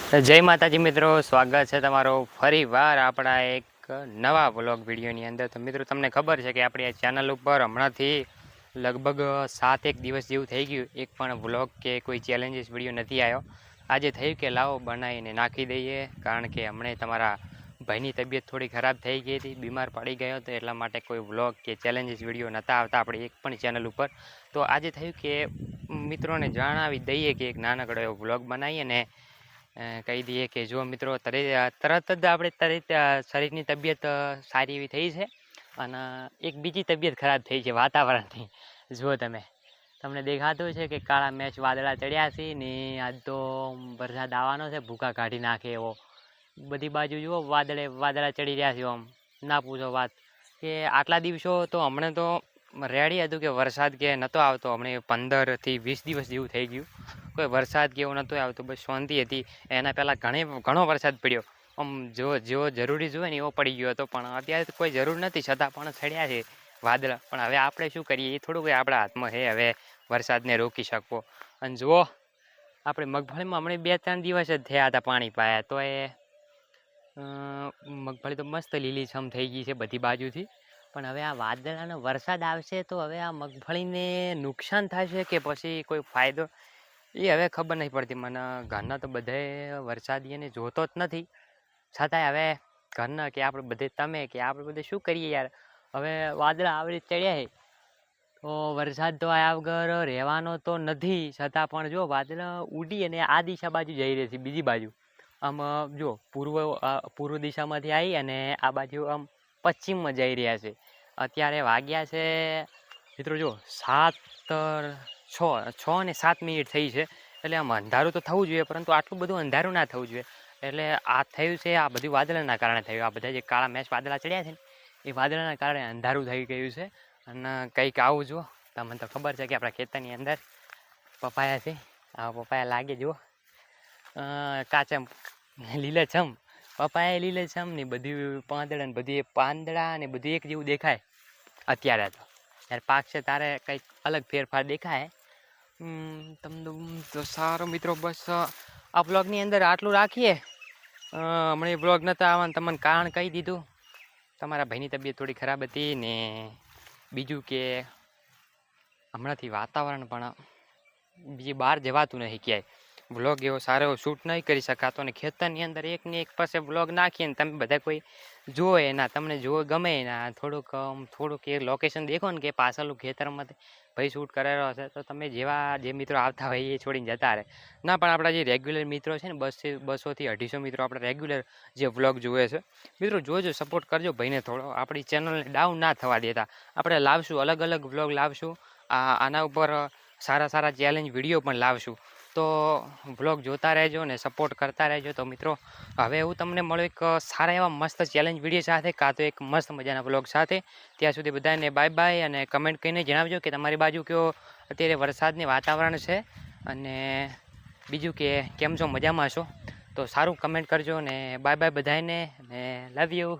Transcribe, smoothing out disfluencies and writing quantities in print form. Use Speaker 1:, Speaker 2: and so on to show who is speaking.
Speaker 1: જય માતાજી મિત્રો, સ્વાગત છે તમારો ફરી વાર આપણા એક નવા વ્લોગ વિડીયોની અંદર। તો મિત્રો તમને ખબર છે કે આપણી આ ચેનલ ઉપર હમણાંથી લગભગ 7-1 દિવસ જેવું થઈ ગયું, એક પણ વ્લોગ કે કોઈ ચેલેન્જીસ વિડીયો નથી આવ્યો। આજે થયું કે લાવો બનાવીને નાખી દઈએ, કારણ કે હમણાં તમારા ભાઈની તબિયત થોડી ખરાબ થઈ ગઈ હતી, બીમાર પડી ગયો હતો, એટલા માટે કોઈ વ્લોગ કે ચેલેન્જીસ વિડીયો નહોતા આવતા આપણી એક પણ ચેનલ ઉપર। તો આજે થયું કે મિત્રોને જણાવી દઈએ કે એક નાનકડો એવો વ્લોગ બનાવીએ ને કહી દઈએ કે જો મિત્રો તરત જ આપણે શરીરની તબિયત સારી એવી થઈ છે, અને એક બીજી તબિયત ખરાબ થઈ છે વાતાવરણની। જુઓ તમને દેખાતું છે કે કાળા મેચ વાદળા ચડ્યા છે ને આજ તો વરસાદ આવવાનો છે, ભૂકા કાઢી નાખે એવો। બધી બાજુ જુઓ વાદળા ચડી રહ્યા છે, આમ ના પૂછો વાત। કે આટલા દિવસો તો હમણાં તો રેડી હતું કે વરસાદ કે નહોતો આવતો, હમણાં 15થી 20 દિવસ જેવું થઈ ગયું કોઈ વરસાદ કે એવું નહોતો આવતો, બસ શાંતિ હતી। એના પહેલાં ઘણો વરસાદ પડ્યો, આમ જેવો જરૂરી જોઈએ ને એવો પડી ગયો હતો, પણ અત્યારે કોઈ જરૂર નથી, છતાં પણ ચડ્યા છે વાદળા। પણ હવે આપણે શું કરીએ, એ થોડુંક આપણા હાથમાં છે હવે વરસાદને રોકી શકવો। અને જુઓ આપણે મગફળીમાં હમણાં 2-3 દિવસ જ થયા હતા પાણી પાયા, તો એ મગફળી તો મસ્ત લીલીછમ થઈ ગઈ છે બધી બાજુથી। પણ હવે આ વાદળાનો વરસાદ આવશે તો હવે આ મગફળીને નુકસાન થશે કે પછી કોઈ ફાયદો, એ હવે ખબર નહીં પડતી મને। ઘરના તો બધાએ વરસાદીને જોતો જ નથી, છતાંય હવે ઘરના કે આપણે બધે તમે કે આપણે બધે શું કરીએ યાર। હવે વાદળા આવડી ચડ્યા છે તો વરસાદ તો આ વગર રહેવાનો તો નથી, છતાં પણ જો વાદળા ઉડી અને આ દિશા બાજુ જઈ રહી છે, બીજી બાજુ આમ જો પૂર્વ દિશામાંથી આવી અને આ બાજુ આમ પશ્ચિમમાં જઈ રહ્યા છે। અત્યારે વાગ્યા છે મિત્રો જો 6:07 થઈ છે, એટલે આમ અંધારું તો થવું જોઈએ, પરંતુ આટલું બધું અંધારું ના થવું જોઈએ। એટલે આ થયું છે આ બધું વાદળાના કારણે થયું, આ બધા જે કાળા મેચ વાદળા ચડ્યા છે ને એ વાદળાના કારણે અંધારું થઈ ગયું છે। અને કંઈક આવું જુઓ, તમને તો ખબર છે કે આપણા ખેતરની અંદર પપાયા છે, આ પપાયા લાગે જુઓ કાચા લીલાછમ પપાયા, લીલાછમ ને બધું પાંદડા ને બધી બધું એક જેવું દેખાય અત્યારે। તો ત્યારે પાકશે તારે કંઈક અલગ ફેરફાર દેખાય। તમને તો સારો મિત્રો, બસ આ બ્લોગની અંદર આટલું રાખીએ। હમણાં બ્લોગ નહોતા આવવાનું, તમને કારણ કહી દીધું, તમારા ભાઈની તબિયત થોડી ખરાબ હતી ને બીજું કે હમણાંથી વાતાવરણ પણ બીજી બહાર જવાતું નહીં ક્યાંય, વ્લોગ એવો સારો એવો શૂટ નહીં કરી શકાતો, અને ખેતરની અંદર એકને એક પાસે વ્લોગ નાખીએ ને તમે બધા કોઈ જોવે ના, તમને જોવે ગમે ના, થોડુંક એ લોકેશન દેખો ને કે પાછળનું ખેતરમાંથી ભાઈ શૂટ કરેલો હશે, તો તમે જે મિત્રો આવતા હોય એ છોડીને જતા રહે ના। પણ આપણા જે રેગ્યુલર મિત્રો છે ને 200થી 250 મિત્રો આપણે રેગ્યુલર જે વ્લોગ જોવે છે, મિત્રો જોજો, સપોર્ટ કરજો ભાઈને થોડો, આપણી ચેનલને ડાઉન ના થવા દેતા। આપણે લાવશું અલગ અલગ વ્લોગ લાવશું, આના ઉપર સારા ચેલેન્જ વિડીયો પણ લાવશું, તો વ્લોગ જોતા રહેજો ને સપોર્ટ કરતા રહેજો। તો મિત્રો હવે હું તમને મળું એક સારા એવા મસ્ત ચેલેન્જ વિડીયો સાથે, કાં તો એક મસ્ત મજાના વ્લોગ સાથે। ત્યાં સુધી બધાને બાય બાય, અને કમેન્ટ કરીને જણાવજો કે તમારી બાજુ કેવો અત્યારે વરસાદની વાતાવરણ છે, અને બીજું કે કેમ છો, મજામાં છો, તો સારું કમેન્ટ કરજો ને બાય બાય બધાને, ને લવ યુ।